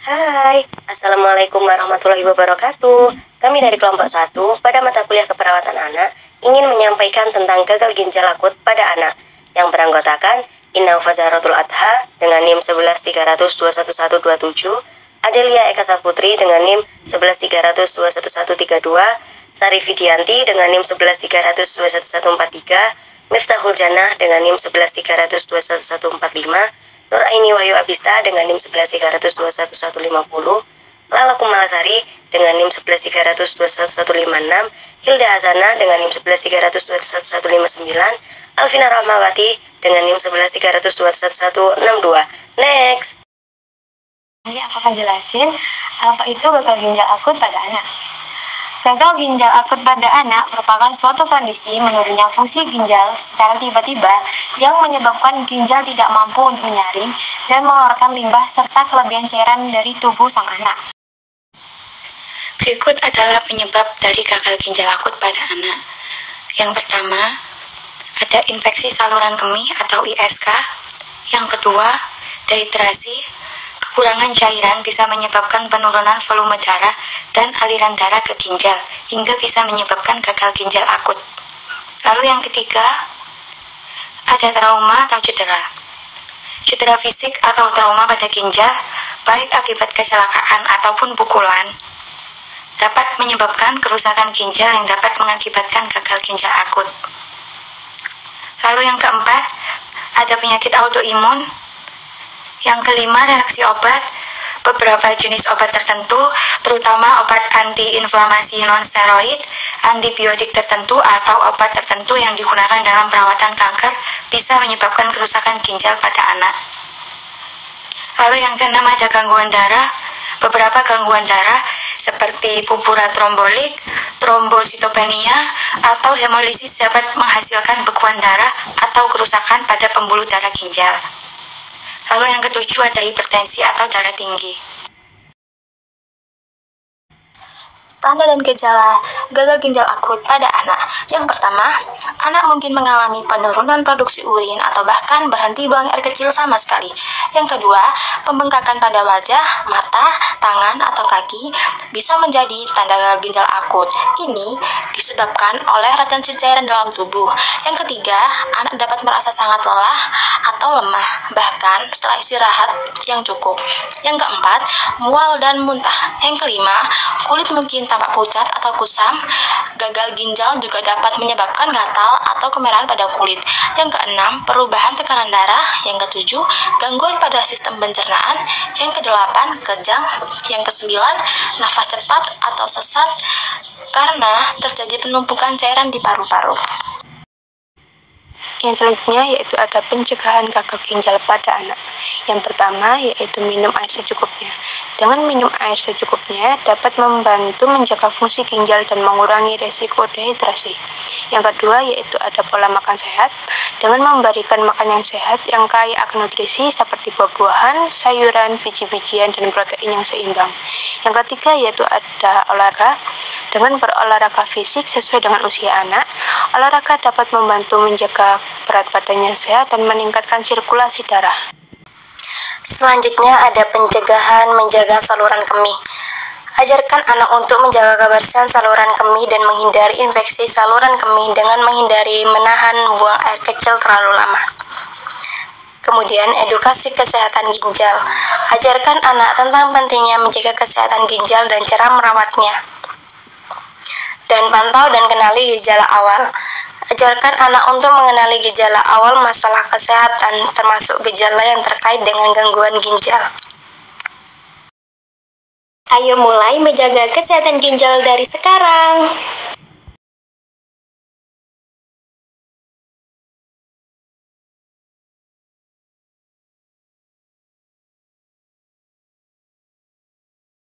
Hai, Assalamualaikum warahmatullahi wabarakatuh. Kami dari kelompok 1 pada mata kuliah keperawatan anak ingin menyampaikan tentang gagal ginjal akut pada anak yang beranggotakan Inna Fazaratul Adha dengan NIM 113021127, Adelia Eka Saputri dengan NIM 113021132, Sari Vidianti dengan NIM 113021143, Miftahul Jannah dengan NIM 113021145, Nur Aini Wahyu Abista dengan NIM 113021150, Lala Kumalasari dengan NIM 113021156, Hilda Hasana dengan NIM 113021159, Alvina Rahmawati dengan NIM 113021162. Next. Jadi aku akan jelasin apa itu gagal ginjal akut pada anak. Gagal ginjal akut pada anak merupakan suatu kondisi menurunnya fungsi ginjal secara tiba-tiba yang menyebabkan ginjal tidak mampu untuk menyaring dan mengeluarkan limbah serta kelebihan cairan dari tubuh sang anak. Berikut adalah penyebab dari gagal ginjal akut pada anak. Yang pertama, ada infeksi saluran kemih atau ISK. Yang kedua, dehidrasi. Kekurangan cairan bisa menyebabkan penurunan volume darah dan aliran darah ke ginjal, hingga bisa menyebabkan gagal ginjal akut. Lalu yang ketiga, ada trauma atau cedera. Cedera fisik atau trauma pada ginjal, baik akibat kecelakaan ataupun pukulan, dapat menyebabkan kerusakan ginjal yang dapat mengakibatkan gagal ginjal akut. Lalu yang keempat, ada penyakit autoimun. Yang kelima, reaksi obat. Beberapa jenis obat tertentu, terutama obat anti-inflamasi non-steroid, antibiotik tertentu, atau obat tertentu yang digunakan dalam perawatan kanker, bisa menyebabkan kerusakan ginjal pada anak. Lalu yang keenam, ada gangguan darah. Beberapa gangguan darah seperti purpura trombolik, trombositopenia, atau hemolisis dapat menghasilkan bekuan darah atau kerusakan pada pembuluh darah ginjal. Lalu yang ketujuh, ada hipertensi atau darah tinggi. Tanda dan gejala gagal ginjal akut pada anak. Yang pertama, anak mungkin mengalami penurunan produksi urin atau bahkan berhenti buang air kecil sama sekali. Yang kedua, pembengkakan pada wajah, mata, tangan, atau kaki bisa menjadi tanda gagal ginjal akut. Ini disebabkan oleh retensi cairan dalam tubuh. Yang ketiga, anak dapat merasa sangat lelah atau lemah, bahkan setelah istirahat yang cukup. Yang keempat, mual dan muntah. Yang kelima, kulit mungkin tampak pucat atau kusam. Gagal ginjal juga dapat menyebabkan gatal atau kemerahan pada kulit. Yang keenam, perubahan tekanan darah. Yang ketujuh, gangguan pada sistem pencernaan. Yang kedelapan, kejang. Yang kesembilan, nafas cepat atau sesat karena terjadi penumpukan cairan di paru-paru. Yang selanjutnya yaitu ada pencegahan gagal ginjal pada anak. Yang pertama yaitu minum air secukupnya. Dengan minum air secukupnya dapat membantu menjaga fungsi ginjal dan mengurangi resiko dehidrasi. Yang kedua yaitu ada pola makan sehat. Dengan memberikan makan yang sehat yang kaya akan nutrisi seperti buah-buahan, sayuran, biji-bijian, dan protein yang seimbang. Yang ketiga yaitu ada olahraga. Dengan berolahraga fisik sesuai dengan usia anak, olahraga dapat membantu menjaga berat badannya sehat dan meningkatkan sirkulasi darah. Selanjutnya ada pencegahan menjaga saluran kemih. Ajarkan anak untuk menjaga kebersihan saluran kemih dan menghindari infeksi saluran kemih dengan menghindari menahan buang air kecil terlalu lama. Kemudian, edukasi kesehatan ginjal. Ajarkan anak tentang pentingnya menjaga kesehatan ginjal dan cara merawatnya. Dan pantau dan kenali gejala awal. Ajarkan anak untuk mengenali gejala awal masalah kesehatan, termasuk gejala yang terkait dengan gangguan ginjal. Ayo mulai menjaga kesehatan ginjal dari sekarang.